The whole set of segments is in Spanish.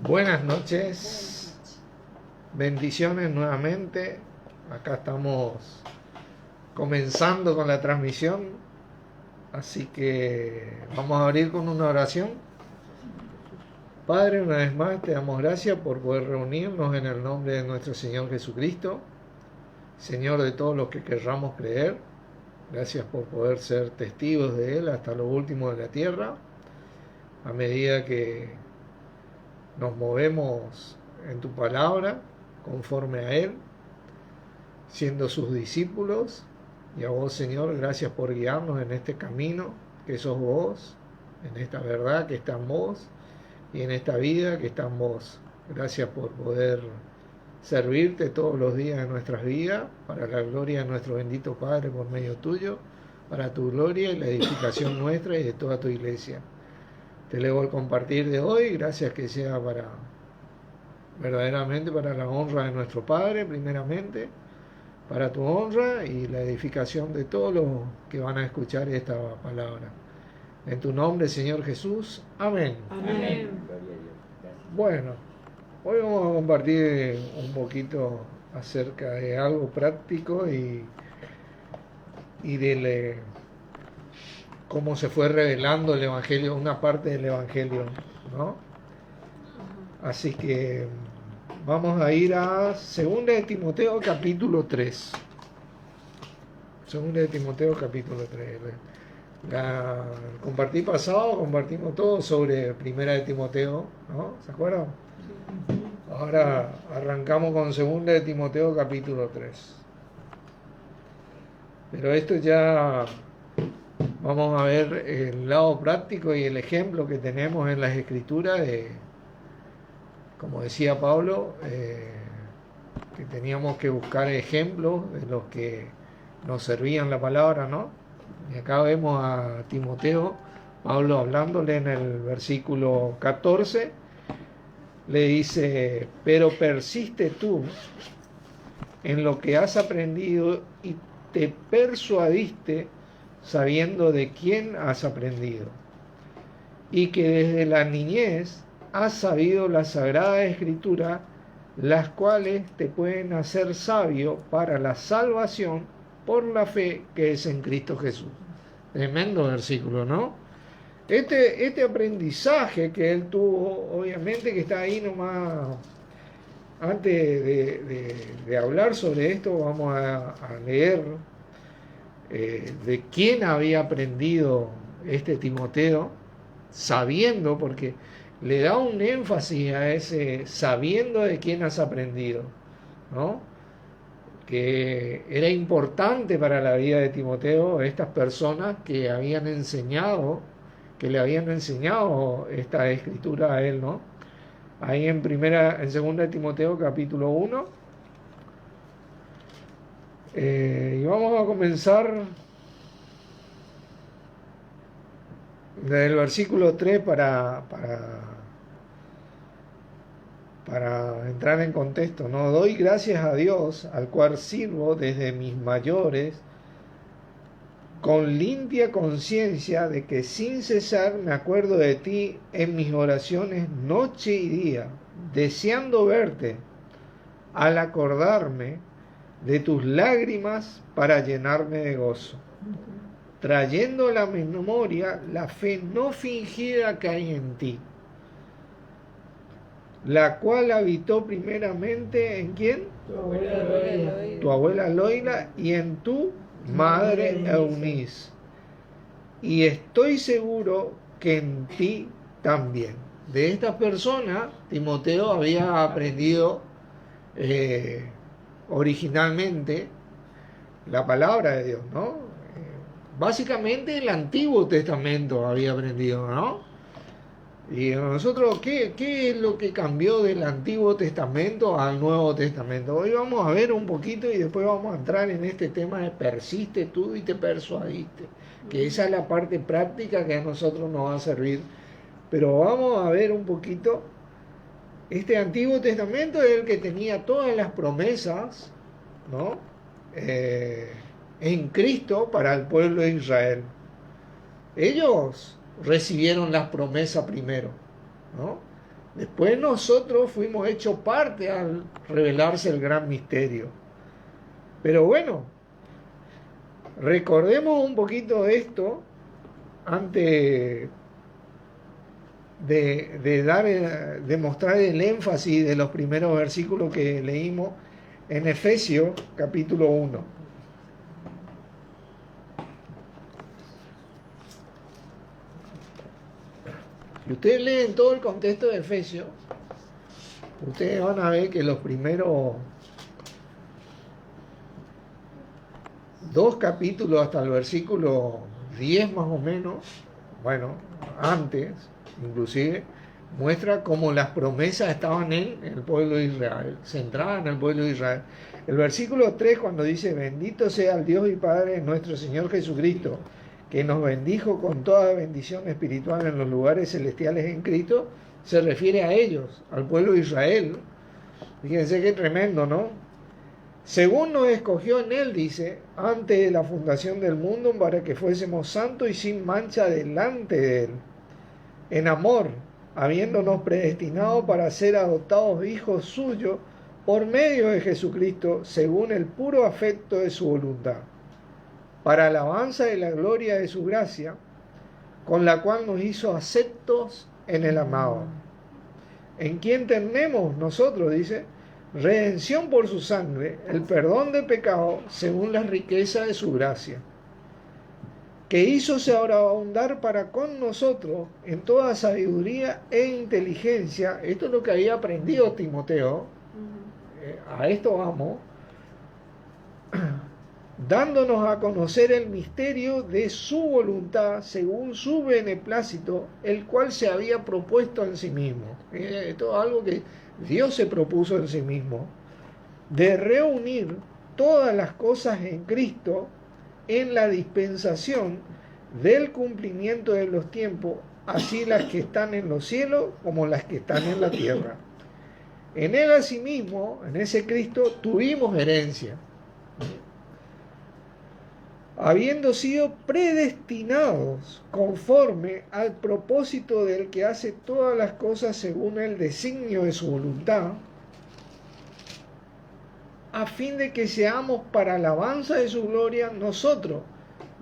Buenas noches, bendiciones nuevamente. Acá estamos comenzando con la transmisión, así que vamos a abrir con una oración. Padre, una vez más te damos gracias por poder reunirnos en el nombre de nuestro Señor Jesucristo, Señor de todos los que querramos creer. Gracias por poder ser testigos de Él hasta lo último de la tierra, a medida que nos movemos en tu palabra, conforme a Él, siendo sus discípulos. Y a vos, Señor, gracias por guiarnos en este camino que sos vos, en esta verdad que está en vos y en esta vida que está en vos. Gracias por poder servirte todos los días de nuestras vidas, para la gloria de nuestro bendito Padre por medio tuyo, para tu gloria y la edificación nuestra y de toda tu iglesia. Te elevo el compartir de hoy, gracias que sea verdaderamente para la honra de nuestro Padre, primeramente, para tu honra y la edificación de todos los que van a escuchar esta palabra. En tu nombre, Señor Jesús. Amén. Amén. Bueno, hoy vamos a compartir un poquito acerca de algo práctico y de cómo se fue revelando el Evangelio, una parte del Evangelio, ¿no? Así que vamos a ir a 2 de Timoteo capítulo 3. 2 de Timoteo capítulo 3. Compartí pasado, compartimos todo sobre 1 de Timoteo, ¿no? ¿Se acuerdan? Ahora arrancamos con 2 de Timoteo capítulo 3. Pero esto ya vamos a ver el lado práctico y el ejemplo que tenemos en las Escrituras de, como decía Pablo, que teníamos que buscar ejemplos de los que nos servían la palabra, ¿no? Y acá vemos a Timoteo, Pablo hablándole en el versículo 14, le dice: pero persiste tú en lo que has aprendido y te persuadiste sabiendo de quién has aprendido, y que desde la niñez has sabido la Sagrada Escritura, las cuales te pueden hacer sabio para la salvación por la fe que es en Cristo Jesús. Tremendo versículo, ¿no? Este aprendizaje que él tuvo, obviamente que está ahí nomás. Antes de hablar sobre esto, vamos a leer de quién había aprendido este Timoteo, sabiendo, porque le da un énfasis a ese sabiendo de quién has aprendido, ¿no? Que era importante para la vida de Timoteo estas personas que habían enseñado, que le habían enseñado esta escritura a él, ¿no? Ahí en 2 de Timoteo capítulo 1. Y vamos a comenzar desde el versículo 3 para entrar en contexto, ¿no? Doy gracias a Dios, al cual sirvo desde mis mayores, con limpia conciencia de que sin cesar me acuerdo de ti en mis oraciones noche y día, deseando verte, al acordarme de tus lágrimas para llenarme de gozo, trayendo a la memoria la fe no fingida que hay en ti, la cual habitó primeramente ¿en quién? Tu abuela Loila y en tu madre Eunice, y estoy seguro que en ti también. De esta persona Timoteo había aprendido originalmente la palabra de Dios, ¿no? Básicamente el Antiguo Testamento había aprendido, ¿no? Y nosotros, ¿qué es lo que cambió del Antiguo Testamento al Nuevo Testamento? Hoy vamos a ver un poquito y después vamos a entrar en este tema de persiste tú y te persuadiste, que esa es la parte práctica que a nosotros nos va a servir. Pero vamos a ver un poquito. Este Antiguo Testamento es el que tenía todas las promesas, ¿no? En Cristo para el pueblo de Israel. Ellos recibieron las promesas primero, ¿no? Después nosotros fuimos hechos parte al revelarse el gran misterio. Pero bueno, recordemos un poquito esto antes de mostrar el énfasis de los primeros versículos que leímos en Efesios capítulo 1. Si ustedes leen todo el contexto de Efesios, ustedes van a ver que los primeros 2 capítulos hasta el versículo 10 más o menos, bueno, antes inclusive, muestra cómo las promesas estaban en el pueblo de Israel, centradas en el pueblo de Israel. El versículo 3, cuando dice: bendito sea el Dios y Padre de nuestro Señor Jesucristo, que nos bendijo con toda bendición espiritual en los lugares celestiales en Cristo, se refiere a ellos, al pueblo de Israel. Fíjense qué tremendo, ¿no? Según nos escogió en Él, dice, antes de la fundación del mundo, para que fuésemos santos y sin mancha delante de Él, en amor, habiéndonos predestinado para ser adoptados hijos suyos por medio de Jesucristo, según el puro afecto de su voluntad, para alabanza de la gloria de su gracia, con la cual nos hizo aceptos en el amado, en quien tenemos nosotros, dice, redención por su sangre, el perdón de pecado, según la riqueza de su gracia, que hizo sobreabundar para con nosotros en toda sabiduría e inteligencia. Esto es lo que había aprendido Timoteo, a esto vamos, dándonos a conocer el misterio de su voluntad según su beneplácito, el cual se había propuesto en sí mismo. Esto es algo que Dios se propuso en sí mismo, de reunir todas las cosas en Cristo en la dispensación del cumplimiento de los tiempos, así las que están en los cielos como las que están en la tierra. En Él asimismo, en ese Cristo, tuvimos herencia, habiendo sido predestinados conforme al propósito del que hace todas las cosas según el designio de su voluntad, a fin de que seamos para alabanza de su gloria nosotros,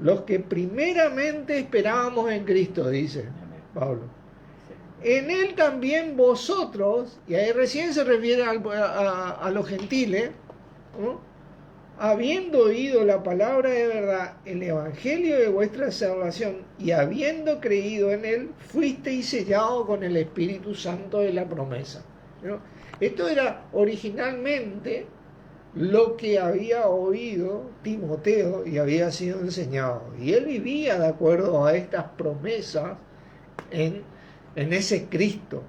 los que primeramente esperábamos en Cristo, dice Pablo. En Él también vosotros, y ahí recién se refiere a los gentiles, ¿no?, habiendo oído la palabra de verdad, el evangelio de vuestra salvación, y habiendo creído en Él, fuisteis sellados con el Espíritu Santo de la promesa. ¿No? Esto era originalmente lo que había oído Timoteo y había sido enseñado. Y él vivía de acuerdo a estas promesas en ese Cristo,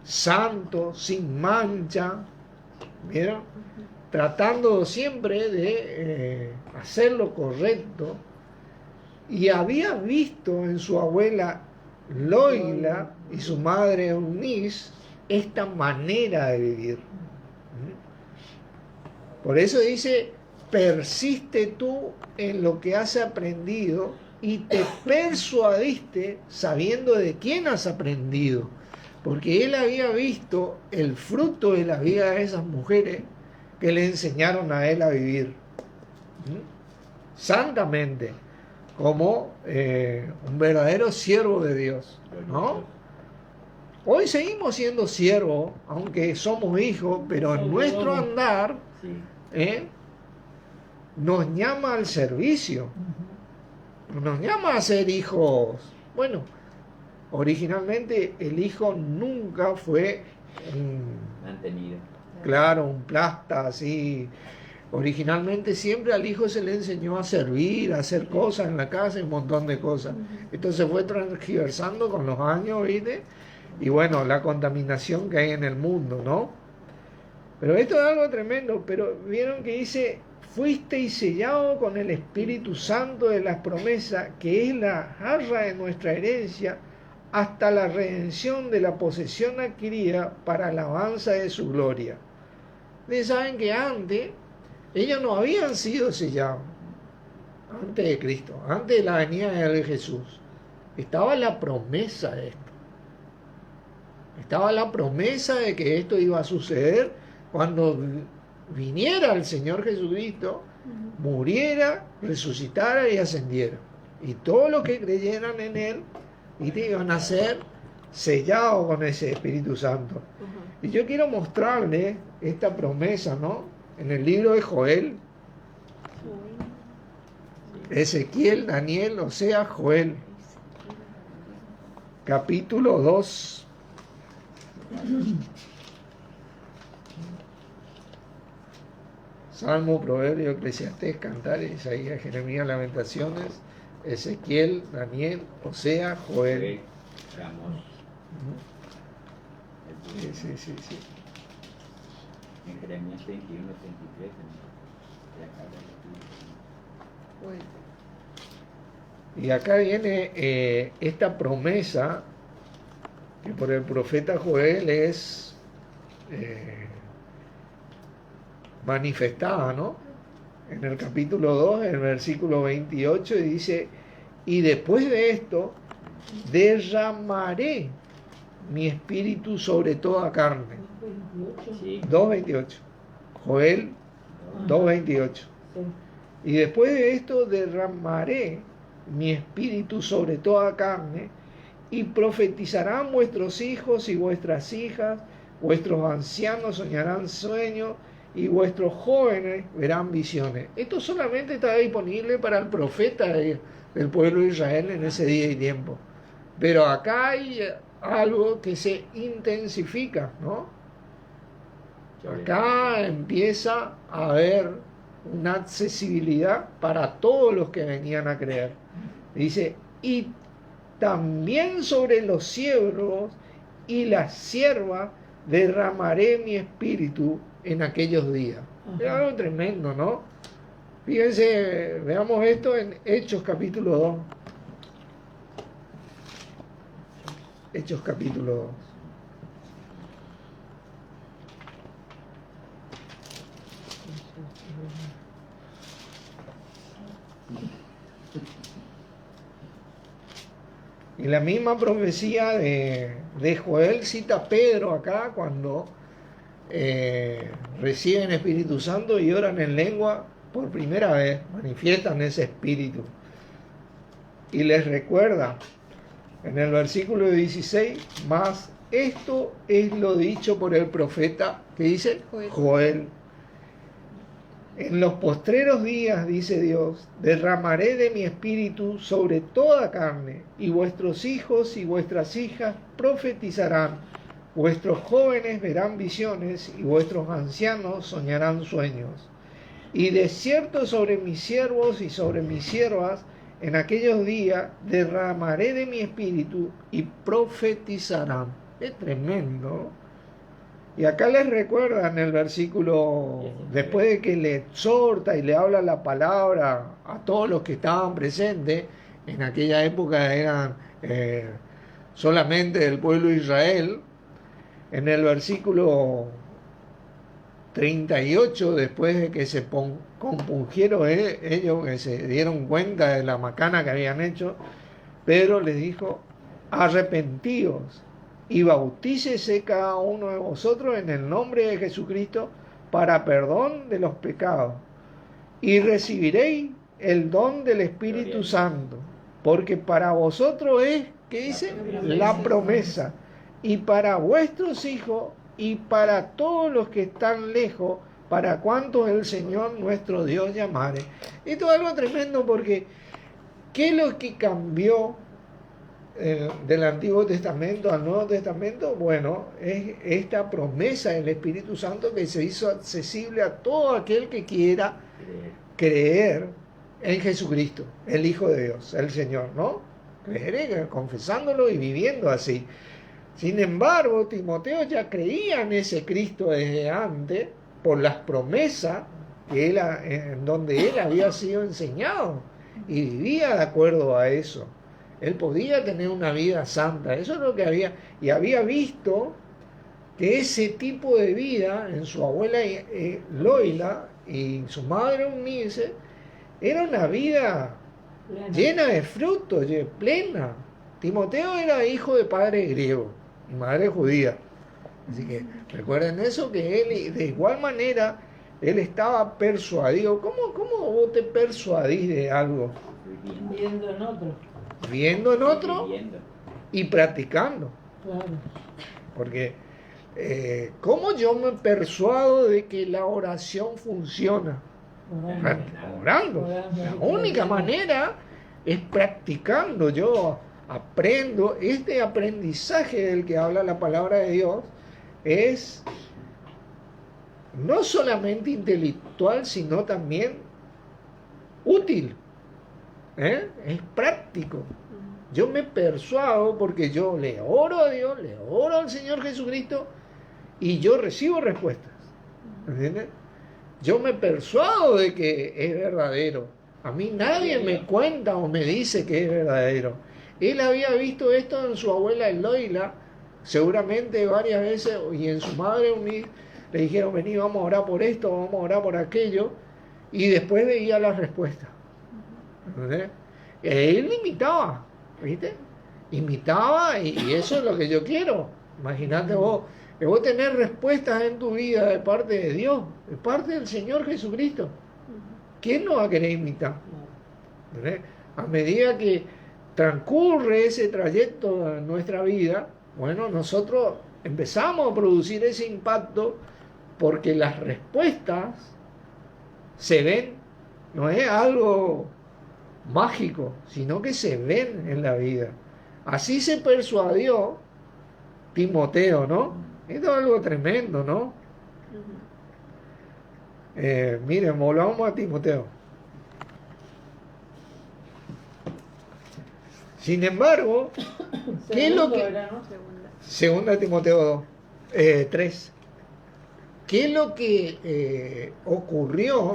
santo, sin mancha, ¿vieron? Tratando siempre de hacer lo correcto. Y había visto en su abuela Loila y su madre Eunice esta manera de vivir. Por eso dice: persiste tú en lo que has aprendido y te persuadiste sabiendo de quién has aprendido. Porque él había visto el fruto de la vida de esas mujeres que le enseñaron a él a vivir santamente, como un verdadero siervo de Dios, ¿no? Hoy seguimos siendo siervos, aunque somos hijos, pero en nuestro andar nos llama al servicio, nos llama a ser hijos. Bueno, originalmente el hijo nunca fue mantenido. Claro, un plasta así. Originalmente siempre al hijo se le enseñó a servir, a hacer cosas en la casa y un montón de cosas. Esto se fue transgiversando con los años, ¿viste? Y bueno, la contaminación que hay en el mundo, ¿no? Pero esto es algo tremendo. Pero vieron que dice: fuisteis sellado con el Espíritu Santo de las promesas, que es la jarra de nuestra herencia, hasta la redención de la posesión adquirida para alabanza de su gloria. Ustedes saben que antes ellos no habían sido sellados, antes de Cristo, antes de la venida de Jesús. Estaba la promesa de esto. Estaba la promesa de que esto iba a suceder cuando viniera el Señor Jesucristo, muriera, resucitara y ascendiera. Y todos los que creyeran en Él, iban a ser sellados con ese Espíritu Santo. Y yo quiero mostrarle esta promesa, ¿no? En el libro de Joel, Ezequiel, Daniel, Oseas, Joel, capítulo 2. Salmo, Proverbio, Eclesiastés, Cantares, Isaías, Jeremías, Lamentaciones, Ezequiel, Daniel, Oseas, Joel. Sí. En Jeremías 21, 23. Y acá viene esta promesa que por el profeta Joel es manifestada, ¿no? En el capítulo 2, en el versículo 28, dice: y después de esto derramaré mi espíritu sobre toda carne. 2.28. Joel 2.28. Y después de esto derramaré mi espíritu sobre toda carne, y profetizarán vuestros hijos y vuestras hijas, vuestros ancianos soñarán sueños, y vuestros jóvenes verán visiones. Esto solamente está disponible para el profeta del pueblo de Israel en ese día y tiempo. Pero acá hay algo que se intensifica, ¿no? Acá empieza a haber una accesibilidad para todos los que venían a creer. Dice: y también sobre los siervos y las siervas derramaré mi espíritu en aquellos días. Es algo tremendo, ¿no? Fíjense, veamos esto en Hechos capítulo 2. Hechos capítulo 2. Y la misma profecía de Joel cita a Pedro acá cuando reciben Espíritu Santo y oran en lengua por primera vez, manifiestan ese Espíritu. Y les recuerda en el versículo 16: mas esto es lo dicho por el profeta, que dice Joel. En los postreros días, dice Dios, derramaré de mi espíritu sobre toda carne, y vuestros hijos y vuestras hijas profetizarán, vuestros jóvenes verán visiones, y vuestros ancianos soñarán sueños. Y de cierto sobre mis siervos y sobre mis siervas, en aquellos días derramaré de mi espíritu y profetizarán. Es tremendo. Y acá les recuerda en el versículo, después de que le exhorta y le habla la palabra a todos los que estaban presentes, en aquella época eran solamente del pueblo de Israel, en el versículo 38, después de que se compungieron ellos, que se dieron cuenta de la macana que habían hecho, Pedro les dijo: arrepentíos y bautícese cada uno de vosotros en el nombre de Jesucristo para perdón de los pecados, y recibiréis el don del Espíritu Santo, porque para vosotros es, ¿qué dice? La promesa, y para vuestros hijos y para todos los que están lejos, para cuantos el Señor nuestro Dios llamare. Esto es algo tremendo, porque ¿qué es lo que cambió del Antiguo Testamento al Nuevo Testamento? Bueno, es esta promesa del Espíritu Santo que se hizo accesible a todo aquel que quiera creer en Jesucristo, el Hijo de Dios, el Señor, ¿no? Creer, confesándolo y viviendo así. Sin embargo, Timoteo ya creía en ese Cristo desde antes por las promesas que en donde él había sido enseñado y vivía de acuerdo a eso. Él podía tener una vida santa, eso es lo que había, y había visto que ese tipo de vida en su abuela Loila y su madre Eunice era una vida llena de frutos, plena. Timoteo era hijo de padre griego, Mi madre es judía. Así que recuerden eso, que él, de igual manera, él estaba persuadido. ¿Cómo vos te persuadís de algo? Viendo en otro. Viendo en otro Viviendo. y practicando. Claro. Porque, ¿cómo yo me persuado de que la oración funciona? Orando. La única manera es practicando. Yo aprendo. Este aprendizaje del que habla la palabra de Dios es no solamente intelectual, sino también útil. Es práctico. Yo me persuado porque yo le oro a Dios, le oro al Señor Jesucristo y yo recibo respuestas. ¿Entiendes? Yo me persuado de que es verdadero. A mí nadie me cuenta o me dice que es verdadero. Él había visto esto en su abuela Eloila, seguramente varias veces, y en su madre le dijeron, vení, vamos a orar por esto, vamos a orar por aquello, y después veía las respuestas. ¿Entendés? Él imitaba, ¿viste? Imitaba, y eso es lo que yo quiero. Imagínate vos, que vos tenés respuestas en tu vida de parte de Dios, de parte del Señor Jesucristo. ¿Quién no va a querer imitar? ¿Entendés? A medida que transcurre ese trayecto en nuestra vida, bueno, nosotros empezamos a producir ese impacto porque las respuestas se ven, no es algo mágico, sino que se ven en la vida. Así se persuadió Timoteo, ¿no? Esto es algo tremendo, ¿no? Miren, volvamos a Timoteo. Sin embargo, ¿qué es lo que... Segunda Timoteo 3. ¿Qué es lo que ocurrió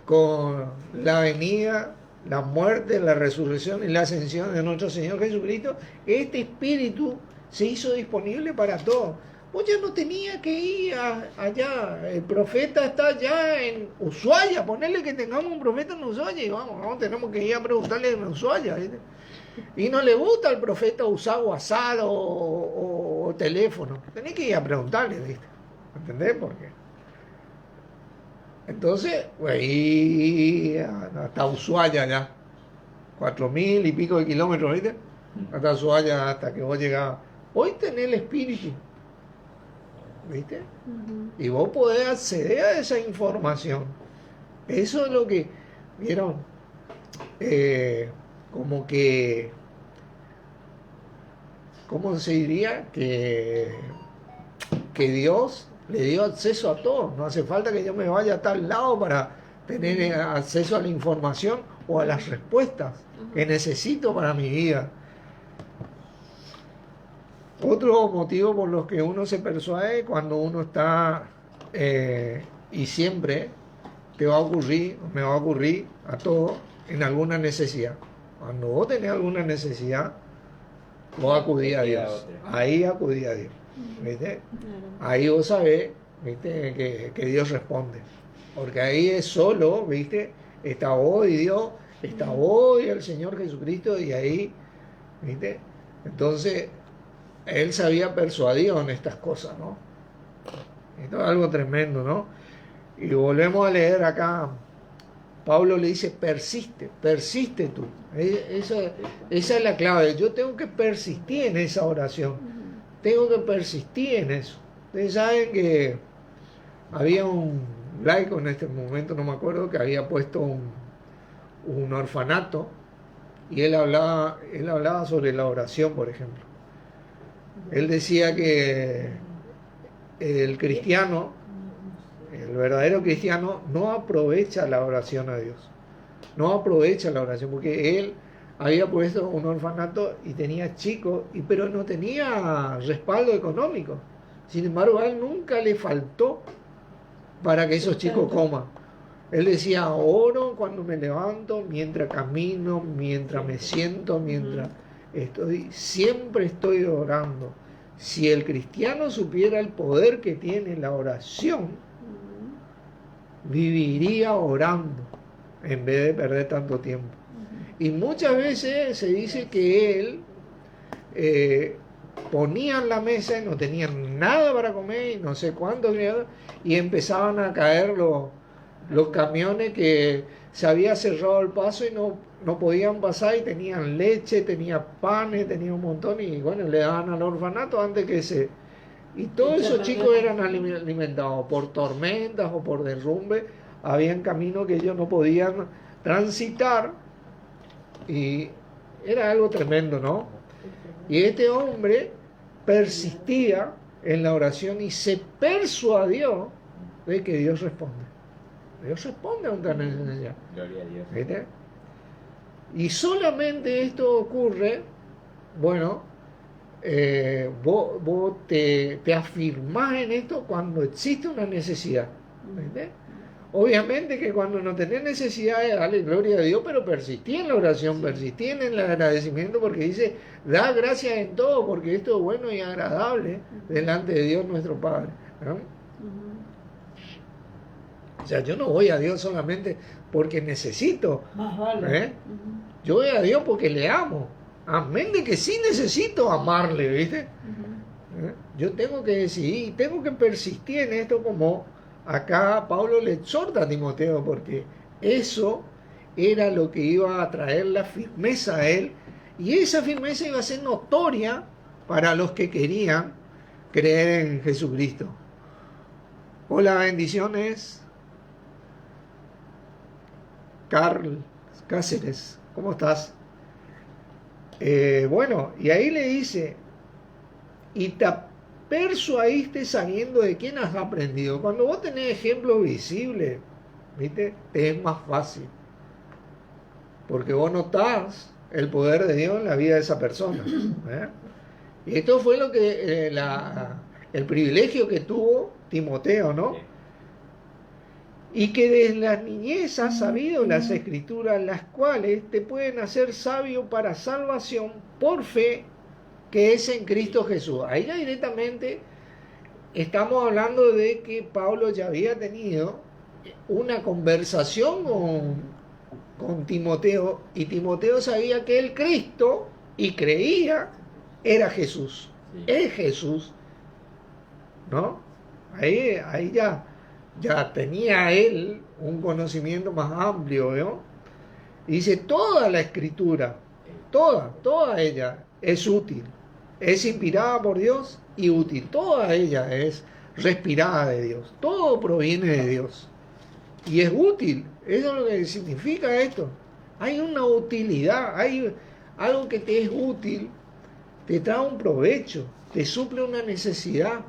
con la venida, la muerte, la resurrección y la ascensión de nuestro Señor Jesucristo? Este Espíritu se hizo disponible para todos. Vos ya no tenía que ir allá. El profeta está allá en Ushuaia. Ponerle que tengamos un profeta en Ushuaia y vamos, tenemos que ir a preguntarle en Ushuaia, ¿viste? Y no le gusta al profeta usar WhatsApp o teléfono. Tenés que ir a preguntarle, ¿viste? ¿Entendés? Porque entonces, ahí hasta Ushuaia ya. 4.000 y pico de kilómetros, ¿viste? Hasta Ushuaia, hasta que vos llegabas. Hoy tenés el Espíritu, ¿viste? Y vos podés acceder a esa información. Eso es lo que, ¿vieron? Como que, ¿cómo se diría? Que Dios le dio acceso a todo. No hace falta que yo me vaya a tal lado para tener acceso a la información o a las respuestas que necesito para mi vida. Otro motivo por los que uno se persuade cuando uno está, y siempre te va a ocurrir, me va a ocurrir a todos, en alguna necesidad. Cuando vos tenés alguna necesidad, vos acudís a Dios. Ahí acudís a Dios. ¿Viste? Ahí vos sabés, ¿viste? Que Dios responde. Porque ahí es solo, ¿viste? Está vos y Dios, está vos y el Señor Jesucristo, y ahí, ¿viste? Entonces, él se había persuadido en estas cosas, ¿no? Esto es algo tremendo, ¿no? Y volvemos a leer acá. Pablo le dice, persiste tú. Esa es la clave. Yo tengo que persistir en esa oración. Tengo que persistir en eso. Ustedes saben que había un laico en este momento, no me acuerdo, que había puesto un orfanato y él hablaba sobre la oración, por ejemplo. Él decía que el cristiano, el verdadero cristiano, no aprovecha la oración a Dios. No aprovecha la oración, porque él había puesto un orfanato y tenía chicos, pero no tenía respaldo económico. Sin embargo, a él nunca le faltó para que esos chicos coman. Él decía, oro cuando me levanto, mientras camino, mientras me siento, mientras siempre estoy orando. Si el cristiano supiera el poder que tiene la oración, viviría orando en vez de perder tanto tiempo. Y muchas veces se dice que él ponían la mesa y no tenían nada para comer y no sé cuánto, y empezaban a caer los camiones que se había cerrado el paso y no podían pasar, y tenían leche, tenían panes, tenían un montón, y bueno, le daban al orfanato antes que se... Y todos esos chicos eran alimentados por tormentas o por derrumbe. Habían caminos que ellos no podían transitar y era algo tremendo, ¿no? Y este hombre persistía en la oración y se persuadió de que Dios responde. Dios responde a una necesidad. Gloria a Dios. ¿Viste? Y solamente esto ocurre, bueno, vos te afirmás en esto cuando existe una necesidad. ¿Viste? Obviamente que cuando no tenés necesidad de darle gloria a Dios, pero persistí en la oración, persistí en el agradecimiento, porque dice, da gracias en todo, porque esto es bueno y agradable delante de Dios nuestro Padre, ¿no? O sea, yo no voy a Dios solamente porque necesito, Más vale. yo voy a Dios porque le amo, amén de que sí necesito amarle, ¿viste? Yo tengo que decidir, tengo que persistir en esto, como acá Pablo le exhorta a Timoteo, porque eso era lo que iba a traer la firmeza a él, y esa firmeza iba a ser notoria para los que querían creer en Jesucristo. Hola, bendiciones. Carl Cáceres, ¿cómo estás? Bueno, y ahí le dice, y te persuadiste sabiendo de quién has aprendido. Cuando vos tenés ejemplo visible, ¿viste? Te es más fácil, porque vos notás el poder de Dios en la vida de esa persona. Y esto fue lo que el privilegio que tuvo Timoteo, ¿no? Y que desde la niñez has sabido las escrituras, las cuales te pueden hacer sabio para salvación por fe que es en Cristo Jesús. Ahí ya directamente estamos hablando de que Pablo ya había tenido una conversación con Timoteo, y Timoteo sabía que el Cristo, y creía, era Jesús. Sí. Es Jesús, ¿no? Ahí ya tenía él un conocimiento más amplio, ¿no? Y dice, toda la escritura, toda ella es útil, es inspirada por Dios y útil, toda ella es respirada de Dios, todo proviene de Dios y es útil. Eso es lo que significa esto. Hay una utilidad, hay algo que te es útil, te trae un provecho, te suple una necesidad,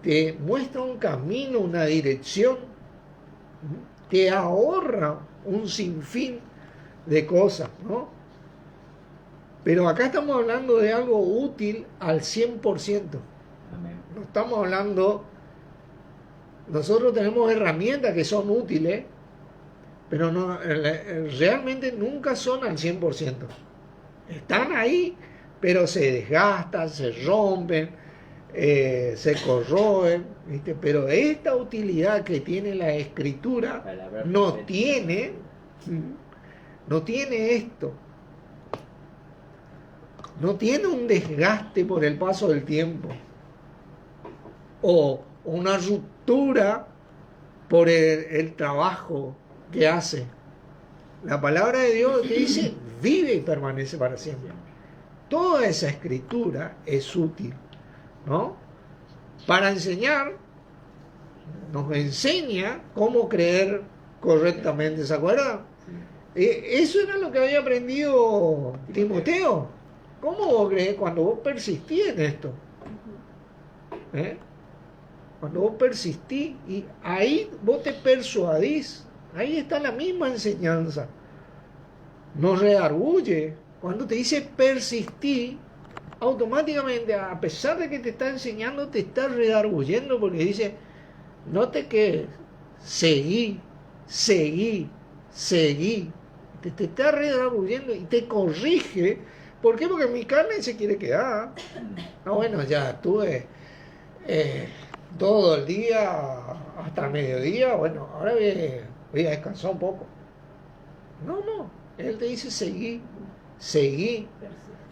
te muestra un camino, una dirección, te ahorra un sinfín de cosas, ¿no? Pero acá estamos hablando de algo útil al 100%. Amén. No estamos hablando... Nosotros tenemos herramientas que son útiles, pero no, realmente nunca son al 100%. Están ahí, pero se desgastan, se rompen, se corroen, ¿viste? Pero esta utilidad que tiene la escritura no tiene esto, no tiene un desgaste por el paso del tiempo o una ruptura por el trabajo que hace. La palabra de Dios que dice vive y permanece para siempre. Toda esa escritura es útil, ¿no? Para enseñar, nos enseña cómo creer correctamente, ¿se acuerdan? Eso era lo que había aprendido Timoteo. ¿Cómo vos crees cuando vos persistís en esto? Cuando vos persistís y ahí vos te persuadís, ahí está la misma enseñanza. No redarguye. Cuando te dice persistí, automáticamente, a pesar de que te está enseñando, te está redarguyendo, porque dice, no te quedes, seguí. Te está redarguyendo y te corrige. ¿Por qué? Porque mi carne se quiere quedar. Ah, bueno, ya estuve todo el día hasta el mediodía, bueno, ahora voy a descansar un poco. No, él te dice seguí,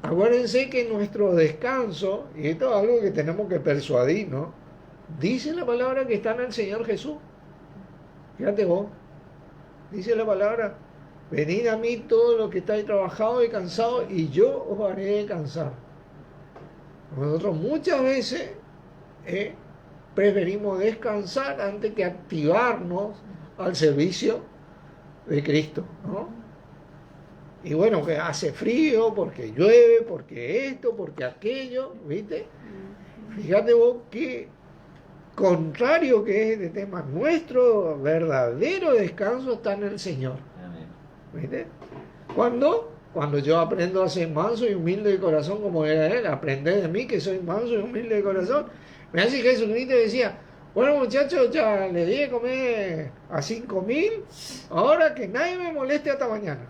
Acuérdense que nuestro descanso, y esto es algo que tenemos que persuadir, ¿no? Dice la palabra que está en el Señor Jesús. Fíjate vos, dice la palabra, venid a mí todos los que estáis trabajados y cansados, y yo os haré descansar. Nosotros muchas veces preferimos descansar antes que activarnos al servicio de Cristo, ¿no? Y bueno, que hace frío, porque llueve, porque esto, porque aquello, ¿viste? Fíjate vos qué contrario que es de tema. Nuestro verdadero descanso está en el Señor. Amén. ¿Viste? Cuando yo aprendo a ser manso y humilde de corazón como era Él, aprended de mí que soy manso y humilde de corazón. Me hace que Jesucristo decía, bueno muchachos, ya le di de comer a 5.000, ahora que nadie me moleste hasta mañana.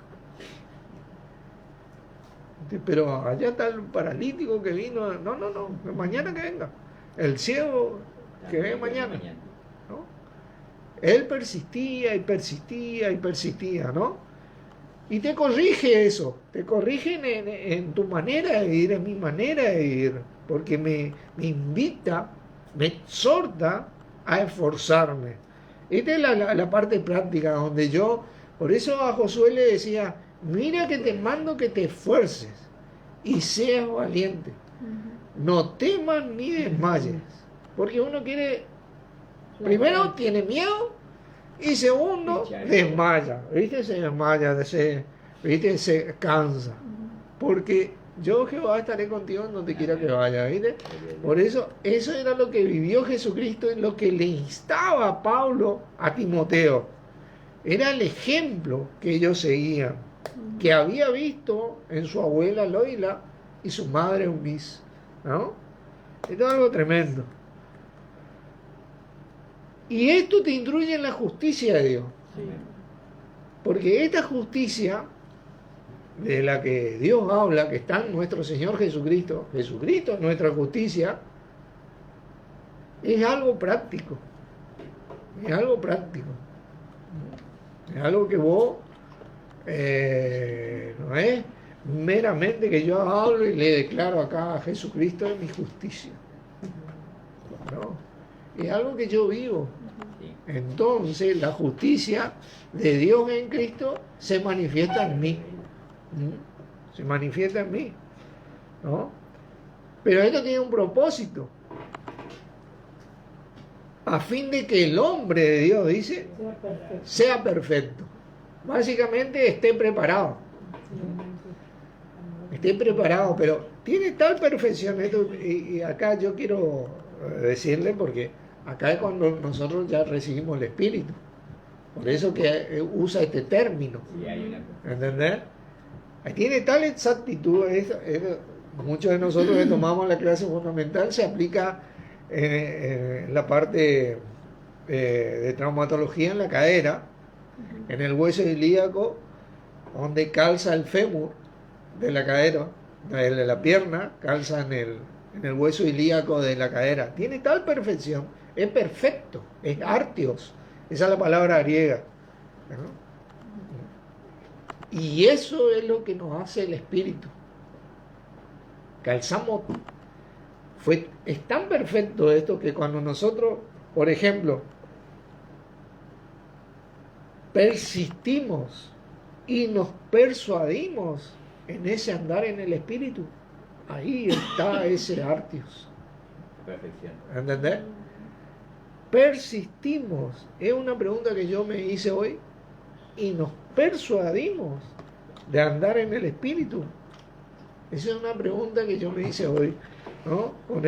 Pero allá está el paralítico que vino, no, mañana que venga. El ciego que venga mañana. ¿No? Él persistía y persistía y persistía, ¿no? Y te corrige eso, te corrige en tu manera de vivir, en mi manera de vivir, porque me invita, me exhorta a esforzarme. Esta es la parte práctica donde yo, por eso a Josué le decía, mira que te mando que te esfuerces y seas valiente. No temas ni desmayes, porque uno quiere, primero tiene miedo y segundo desmaya, ¿viste? Se desmaya, ¿viste? Se cansa, porque yo Jehová estaré contigo en donde quiera que vaya, ¿viste? Por eso, eso era lo que vivió Jesucristo, en lo que le instaba a Pablo a Timoteo. Era el ejemplo que ellos seguían, que había visto en su abuela Loila y su madre Eunice, ¿no? Esto es algo tremendo. Y esto te instruye en la justicia de Dios. Porque esta justicia de la que Dios habla, que está en nuestro Señor Jesucristo, Jesucristo es nuestra justicia, es algo práctico. Es algo práctico. Es algo que vos no es meramente que yo hablo y le declaro acá a Jesucristo es mi justicia. No, es algo que yo vivo. Entonces la justicia de Dios en Cristo se manifiesta en mí. Se manifiesta en mí, ¿no? Pero esto tiene un propósito, a fin de que el hombre de Dios, dice, sea perfecto. Básicamente esté preparado. Esté preparado, pero tiene tal perfección esto, y acá yo quiero decirle, porque acá es cuando nosotros ya recibimos el Espíritu. Por eso que usa este término. ¿Entendés? Tiene tal exactitud, muchos de nosotros que tomamos la clase fundamental se aplica en la parte de traumatología en la cadera, en el hueso ilíaco, donde calza el fémur de la cadera, de la pierna, calza en el hueso ilíaco de la cadera. Tiene tal perfección, es perfecto, es artios, esa es la palabra griega, ¿no? Y eso es lo que nos hace el Espíritu. Calzamos, es tan perfecto esto que cuando nosotros, por ejemplo, persistimos y nos persuadimos en ese andar en el Espíritu, ahí está ese artios. Perfección. ¿Entendés? Persistimos, es una pregunta que yo me hice hoy, y nos persuadimos de andar en el Espíritu. Esa es una pregunta que yo me hice hoy, ¿no? Con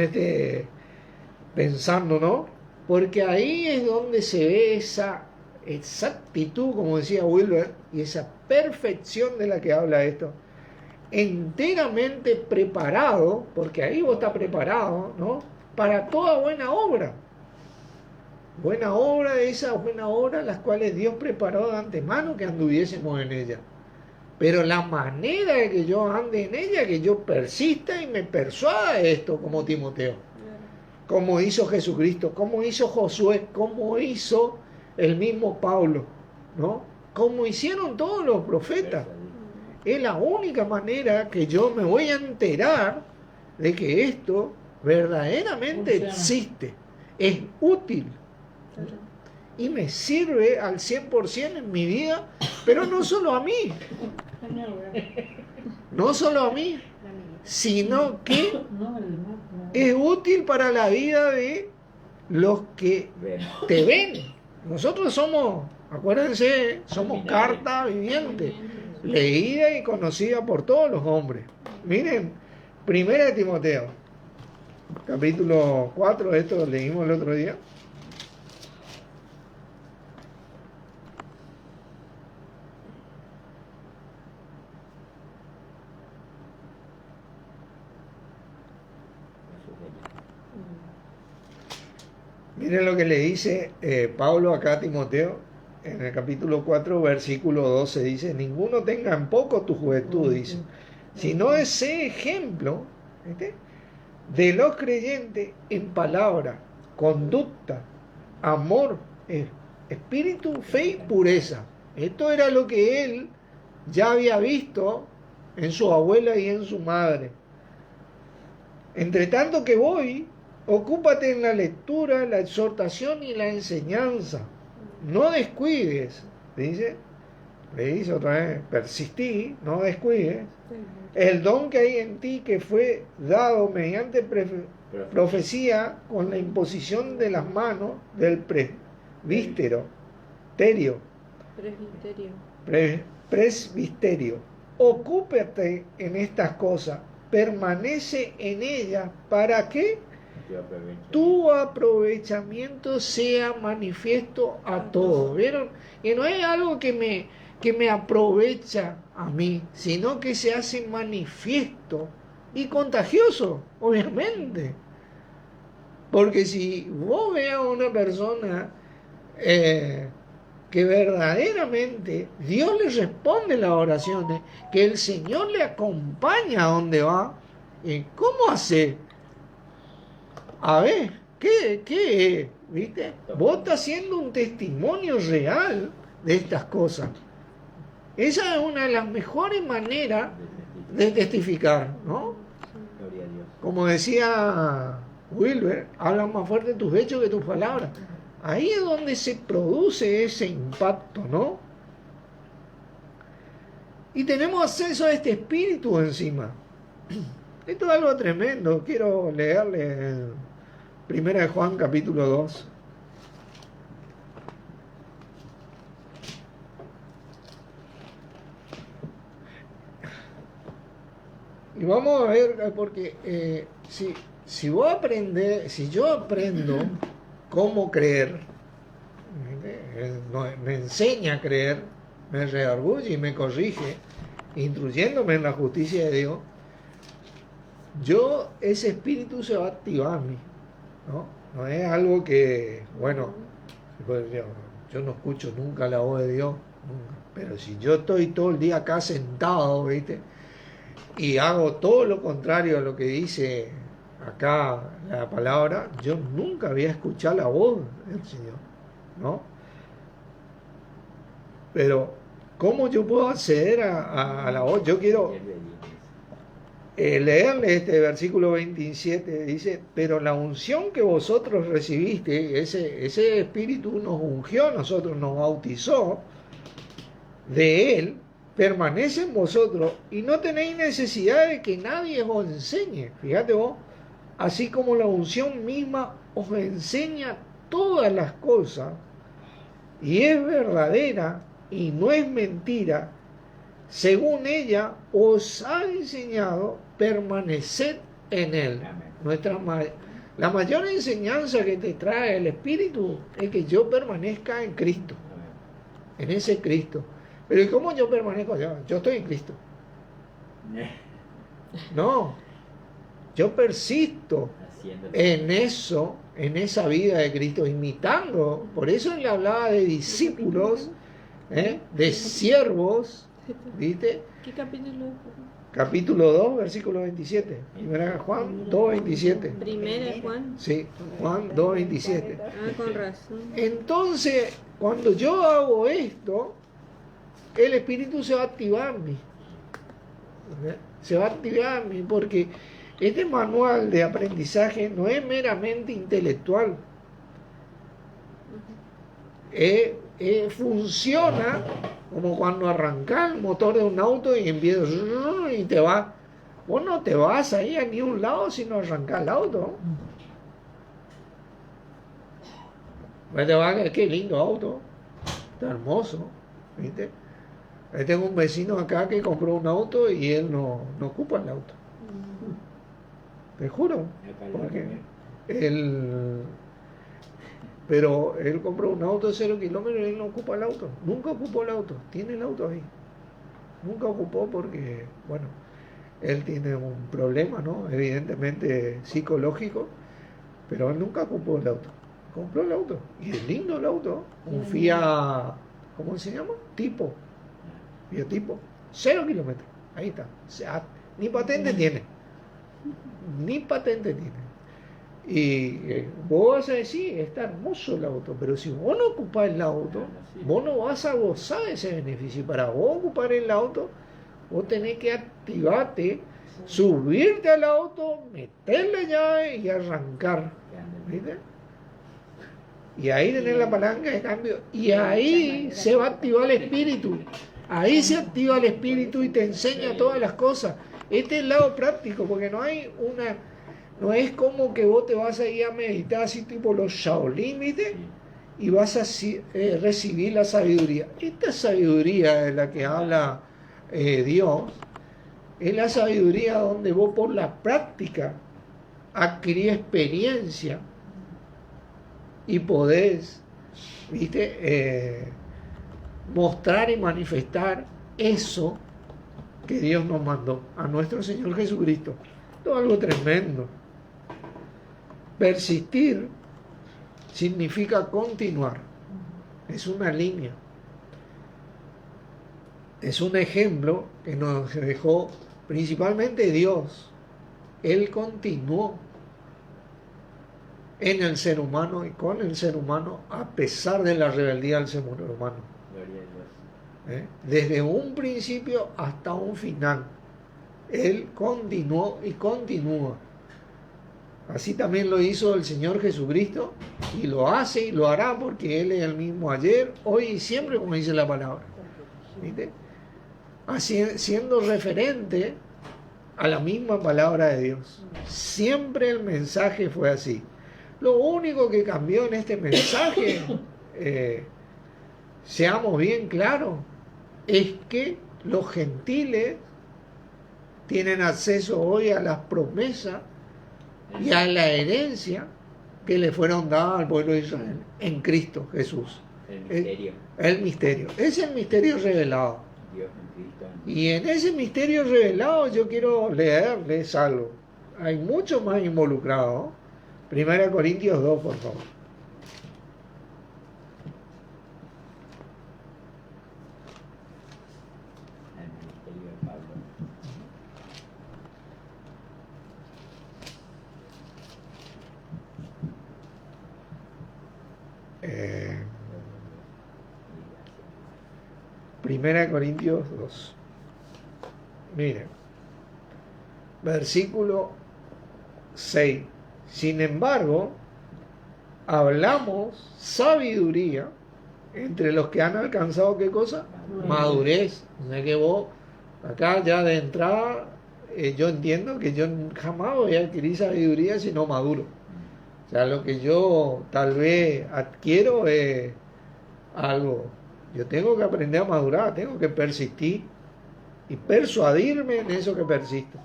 pensando, ¿no? Porque ahí es donde se ve esa exactitud, como decía Wilber, y esa perfección de la que habla esto. Enteramente preparado, porque ahí vos estás preparado, ¿no? Para toda buena obra. Buena obra, esa buena obra, las cuales Dios preparó de antemano que anduviésemos en ella. Pero la manera de que yo ande en ella, que yo persista y me persuada de esto, como Timoteo. Como hizo Jesucristo, como hizo Josué, como hizo el mismo Pablo, ¿no? Como hicieron todos los profetas. Es la única manera que yo me voy a enterar de que esto verdaderamente Funciona. existe, es útil y me sirve al 100% en mi vida, pero no solo a mí, no solo a mí, sino que No, el más, no. es útil para la vida de los que Ven. te ven. Nosotros somos, acuérdense, somos carta viviente, leída y conocida por todos los hombres. Miren, 1 de Timoteo, capítulo 4, esto lo leímos el otro día. Miren lo que le dice Pablo acá a Timoteo, en el capítulo 4, versículo 12, dice, ninguno tenga en poco tu juventud, dice, sino ese ejemplo, ¿viste?, de los creyentes en palabra, conducta, amor, espíritu, fe y pureza. Esto era lo que él ya había visto en su abuela y en su madre. Entre tanto que voy, ocúpate en la lectura, la exhortación y la enseñanza. No descuides, dice, le dice otra vez, persistí, no descuides, el don que hay en ti que fue dado mediante profecía con la imposición de las manos del presbítero, presbiterio. Ocúpate en estas cosas, permanece en ellas, ¿para qué? Tu aprovechamiento sea manifiesto a todos. ¿Vieron? Y no es algo que me aprovecha a mí, sino que se hace manifiesto y contagioso, obviamente. Porque si vos ves a una persona que verdaderamente Dios le responde las oraciones, que el Señor le acompaña a donde va, ¿cómo hace? A ver, ¿qué? ¿Viste? Vos estás haciendo un testimonio real de estas cosas. Esa es una de las mejores maneras de testificar, ¿no? Gloria a Dios. Como decía Wilber, hablan más fuerte tus hechos que tus palabras. Ahí es donde se produce ese impacto, ¿no? Y tenemos acceso a este espíritu encima. Esto es algo tremendo. Quiero leerle 1 de Juan capítulo 2. Y vamos a ver, porque si vos aprendés, si yo aprendo cómo creer, me enseña a creer, me redarguye y me corrige, instruyéndome en la justicia de Dios, ese espíritu se va a activar a mí, ¿no? No es algo que, bueno, yo no escucho nunca la voz de Dios, nunca. Pero si yo estoy todo el día acá sentado, ¿viste?, y hago todo lo contrario a lo que dice acá la palabra, yo nunca voy a escuchar la voz del Señor, ¿no? Pero, ¿cómo yo puedo acceder a la voz? Yo quiero leerle este versículo 27, dice, pero la unción que vosotros recibiste, ese espíritu nos ungió a nosotros, nos bautizó de él, permanece en vosotros y no tenéis necesidad de que nadie os enseñe. Fíjate vos, así como la unción misma os enseña todas las cosas y es verdadera y no es mentira, según ella os ha enseñado, permaneced en él. La mayor enseñanza que te trae el Espíritu es que yo permanezca en Cristo, en ese Cristo. Pero ¿y cómo yo permanezco? Yo estoy en Cristo. No, yo persisto en eso, en esa vida de Cristo, imitando. Por eso él hablaba de discípulos, de siervos, ¿viste? ¿Qué capítulo es? Capítulo 2, versículo 27. Primera Juan 2, 27. Primera Juan. Sí, Juan 2, 27. Ah, con razón. Entonces, cuando yo hago esto, el Espíritu se va a activar en mí. Se va a activar porque este manual de aprendizaje no es meramente intelectual. Funciona como cuando arrancas el motor de un auto y empieza y te va. Vos no te vas ahí a ni un lado si no arrancas el auto. Pues te va a qué lindo auto, está hermoso, ¿viste? Ahí tengo un vecino acá que compró un auto y él no ocupa el auto. Te juro, porque pero él compró un auto de 0 kilómetros y él no ocupa el auto. Nunca ocupó el auto. Tiene el auto ahí. Nunca ocupó porque, bueno, él tiene un problema, ¿no? Evidentemente psicológico, pero él nunca ocupó el auto. Compró el auto. Y es lindo el auto. Un Fiat, ¿cómo se llama? Tipo. Fiat tipo. 0 kilómetros. Ahí está. O sea, ni patente tiene. Ni patente tiene. Y vos vas a decir, está hermoso el auto, pero si vos no ocupás el auto, vos no vas a gozar de ese beneficio. Para vos ocupar el auto, vos tenés que activarte, subirte al auto, meterle llave y arrancar. ¿Viste? Y ahí tenés la palanca de cambio. Y ahí se va a activar el espíritu. Ahí se activa el espíritu y te enseña todas las cosas. Este es el lado práctico, porque no hay una... No es como que vos te vas a ir a meditar así tipo los Shaolin, ¿viste? Y vas a recibir la sabiduría. Esta sabiduría de la que habla Dios es la sabiduría donde vos por la práctica adquirís experiencia y podés, ¿viste? Mostrar y manifestar eso que Dios nos mandó a nuestro Señor Jesucristo. Esto es algo tremendo. Persistir significa continuar. Es una línea. Es un ejemplo que nos dejó principalmente Dios. Él continuó en el ser humano y con el ser humano a pesar de la rebeldía del ser humano. Desde un principio hasta un final. Él continuó y continúa. Así también lo hizo el Señor Jesucristo y lo hace y lo hará porque Él es el mismo ayer, hoy y siempre, como dice la palabra. ¿Viste? Así, siendo referente a la misma palabra de Dios. Siempre el mensaje fue así. Lo único que cambió en este mensaje, seamos bien claros, es que los gentiles tienen acceso hoy a las promesas y a la herencia que le fueron dadas al pueblo de Israel en Cristo Jesús. El misterio. El misterio. Es el misterio revelado. Dios en Cristo. Y en ese misterio revelado yo quiero leerles algo. Hay mucho más involucrado. 1 Corintios 2, por favor. El ministerio de Pablo. Primera Corintios 2. Miren, versículo 6. Sin embargo, hablamos sabiduría entre los que han alcanzado, ¿qué cosa? Madurez. O sea que vos, acá ya de entrada, yo entiendo que yo jamás voy a adquirir sabiduría si no maduro. O sea, lo que yo tal vez adquiero es algo. Yo tengo que aprender a madurar, tengo que persistir y persuadirme en eso que persisto.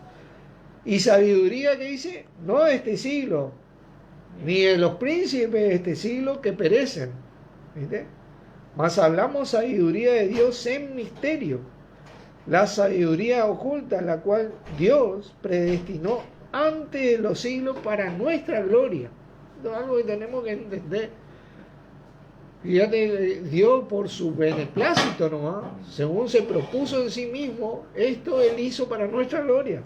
Y sabiduría que dice, no de este siglo, ni de los príncipes de este siglo que perecen. ¿Viste? Mas hablamos sabiduría de Dios en misterio. La sabiduría oculta, la cual Dios predestinó antes de los siglos para nuestra gloria. Esto es algo que tenemos que entender. Fíjate, Dios por su beneplácito nomás, según se propuso en sí mismo, esto Él hizo para nuestra gloria.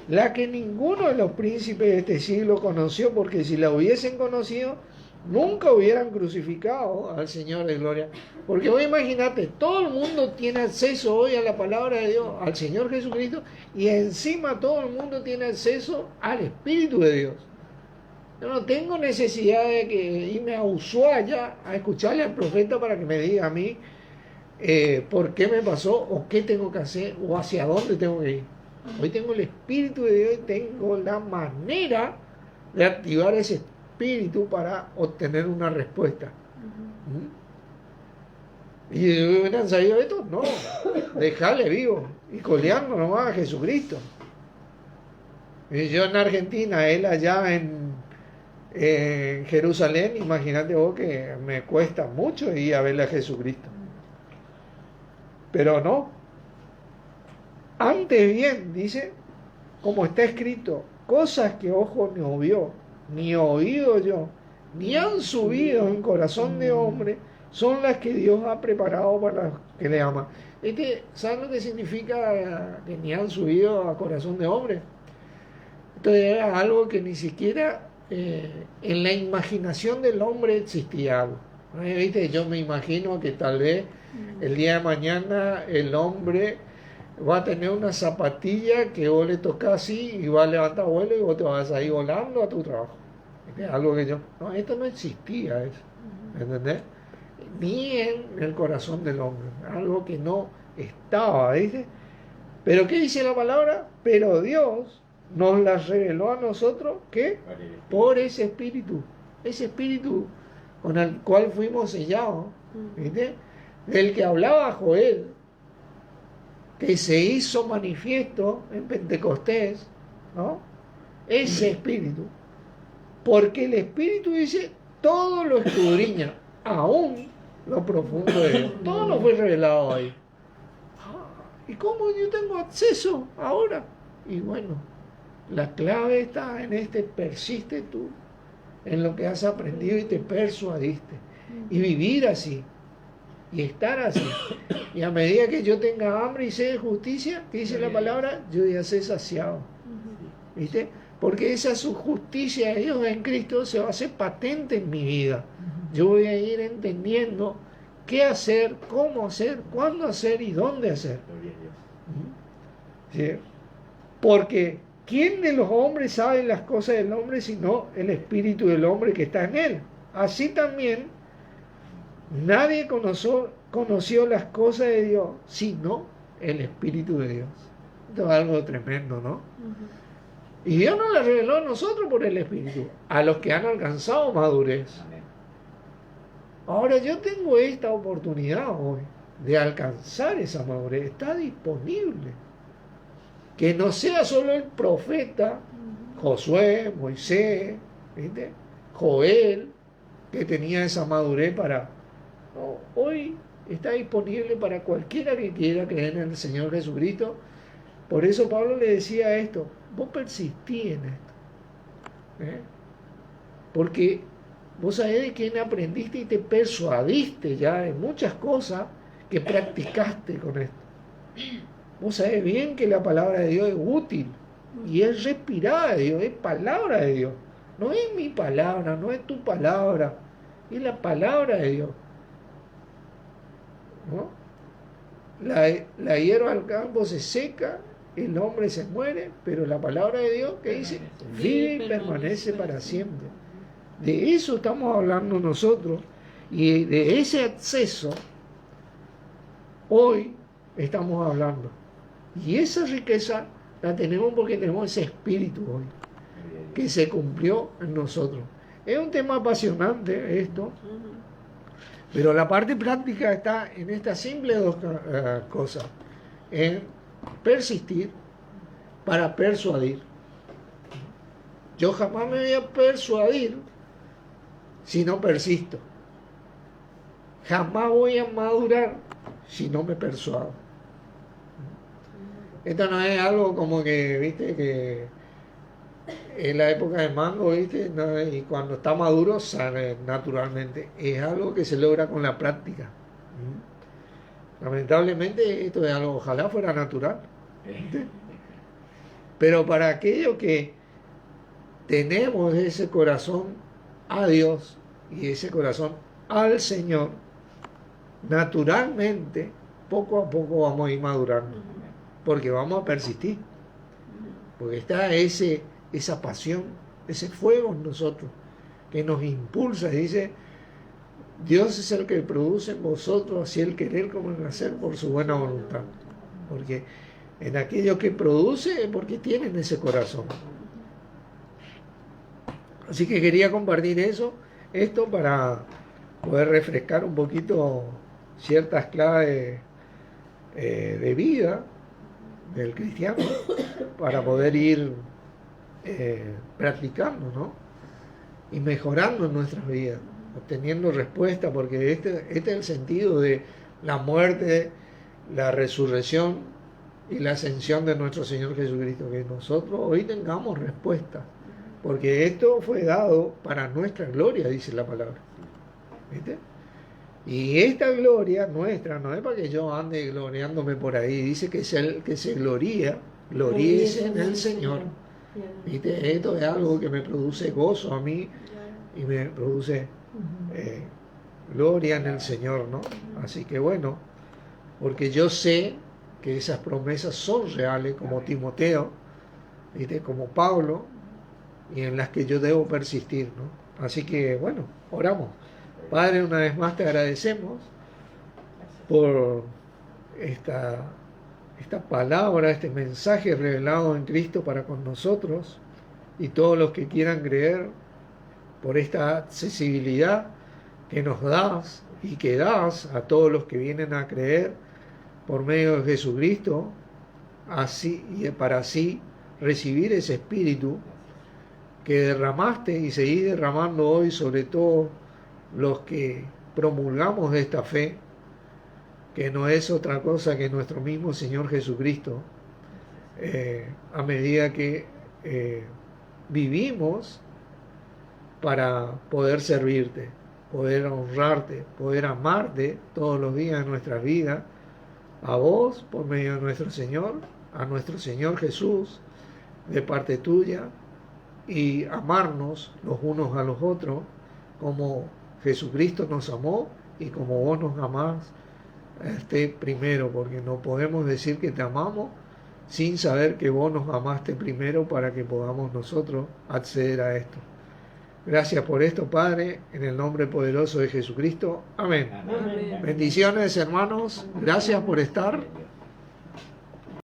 La que ninguno de los príncipes de este siglo conoció, porque si la hubiesen conocido, nunca hubieran crucificado al Señor de gloria. Porque vos imagínate, todo el mundo tiene acceso hoy a la palabra de Dios, al Señor Jesucristo, y encima todo el mundo tiene acceso al Espíritu de Dios. Yo no tengo necesidad de que irme a Ushuaia a escucharle al profeta para que me diga a mí por qué me pasó, o qué tengo que hacer, o hacia dónde tengo que ir. Hoy tengo el Espíritu de Dios y tengo la manera de activar ese Espíritu para obtener una respuesta. ¿Y hubieran sabido esto? No, dejarle vivo y coleando nomás a Jesucristo. Y yo en Argentina, él allá en Jerusalén, imagínate vos que me cuesta mucho ir a verle a Jesucristo. Pero no. Antes bien, dice, como está escrito, cosas que ojo no vio, ni oído yo, ni han subido en corazón de hombre, son las que Dios ha preparado para los que le aman. ¿Saben lo que significa que ni han subido a corazón de hombre? Esto era algo que ni siquiera en la imaginación del hombre existía algo. ¿Viste? Yo me imagino que tal vez el día de mañana el hombre va a tener una zapatilla que vos le tocas así y va a levantar vuelo y vos te vas a ir volando a tu trabajo. ¿Viste? Algo que yo... No, esto no existía, eso. ¿Entendés? Ni en el corazón del hombre. Algo que no estaba, ¿viste? Pero ¿qué dice la palabra? Pero Dios nos las reveló a nosotros, ¿qué? Por ese espíritu con el cual fuimos sellados, ¿viste? Del que hablaba Joel, que se hizo manifiesto en Pentecostés, ¿no? Ese espíritu, porque el espíritu dice, todo lo escudriña, aún lo profundo de Dios, todo lo fue revelado ahí. ¿Y cómo yo tengo acceso ahora? Y bueno, la clave está en persiste tú en lo que has aprendido y te persuadiste. Y vivir así, y estar así. Y a medida que yo tenga hambre y sed de justicia, que dice la palabra, yo ya sé saciado. ¿Viste? Porque esa su justicia de Dios en Cristo se va a hacer patente en mi vida. Yo voy a ir entendiendo qué hacer, cómo hacer, cuándo hacer y dónde hacer. ¿Sí? Porque ¿quién de los hombres sabe las cosas del hombre sino el espíritu del hombre que está en él? Así también nadie conoció las cosas de Dios sino el espíritu de Dios. Esto es algo tremendo, ¿no? Y Dios nos la reveló a nosotros por el espíritu, a los que han alcanzado madurez. Ahora yo tengo esta oportunidad hoy de alcanzar esa madurez. Está disponible. Que no sea solo el profeta Josué, Moisés, ¿viste? Joel, que tenía esa madurez para... No, hoy está disponible para cualquiera que quiera creer en el Señor Jesucristo. Por eso Pablo le decía esto, vos persistí en esto. Porque vos sabés de quién aprendiste y te persuadiste ya de muchas cosas que practicaste con esto. Vos sabés bien que la palabra de Dios es útil y es respirada de Dios, es palabra de Dios. No es mi palabra, no es tu palabra, es la palabra de Dios. ¿No? La hierba al campo se seca, el hombre se muere, pero la palabra de Dios, ¿qué dice? Vive y permanece para siempre. De eso estamos hablando nosotros y de ese acceso hoy estamos hablando. Y esa riqueza la tenemos porque tenemos ese espíritu hoy que se cumplió en nosotros. Es un tema apasionante esto, pero la parte práctica está en estas simples dos cosas, en persistir para persuadir. Yo jamás me voy a persuadir si no persisto. Jamás voy a madurar si no me persuado. Esto no es algo como que, viste, que en la época de mango, viste, no, y cuando está maduro sale naturalmente. Es algo que se logra con la práctica. Lamentablemente esto es algo, ojalá fuera natural. ¿Viste? Pero para aquellos que tenemos ese corazón a Dios y ese corazón al Señor, naturalmente, poco a poco vamos a ir madurando, porque vamos a persistir, porque está esa pasión, ese fuego en nosotros, que nos impulsa, dice, Dios es el que produce en vosotros así el querer como el hacer por su buena voluntad, porque en aquello que produce es porque tienen ese corazón. Así que quería compartir esto para poder refrescar un poquito ciertas claves de vida del cristiano, para poder ir practicando, ¿no? Y mejorando en nuestras vidas, obteniendo respuesta, porque este es el sentido de la muerte, la resurrección y la ascensión de nuestro Señor Jesucristo, que nosotros hoy tengamos respuesta, porque esto fue dado para nuestra gloria, dice la palabra. ¿Viste? Y esta gloria nuestra no es para que yo ande gloriándome por ahí, dice que es el que se gloríese en el Señor. ¿Viste? Esto es algo que me produce gozo a mí y me produce gloria en el Señor, ¿no? Así que bueno, porque yo sé que esas promesas son reales, como Timoteo, ¿viste? Como Pablo, y en las que yo debo persistir, ¿no? Así que bueno, oramos. Padre, una vez más te agradecemos por esta palabra, este mensaje revelado en Cristo para con nosotros y todos los que quieran creer, por esta accesibilidad que nos das y que das a todos los que vienen a creer por medio de Jesucristo, así y para así recibir ese espíritu que derramaste y seguís derramando hoy sobre todo los que promulgamos de esta fe, que no es otra cosa que nuestro mismo Señor Jesucristo, a medida que vivimos para poder servirte, poder honrarte, poder amarte todos los días de nuestras vidas, a vos por medio de nuestro Señor, a nuestro Señor Jesús, de parte tuya, y amarnos los unos a los otros como Jesucristo nos amó y como vos nos amás primero, porque no podemos decir que te amamos sin saber que vos nos amaste primero para que podamos nosotros acceder a esto. Gracias por esto, Padre, en el nombre poderoso de Jesucristo. Amén. Amén. Bendiciones, hermanos. Gracias por estar.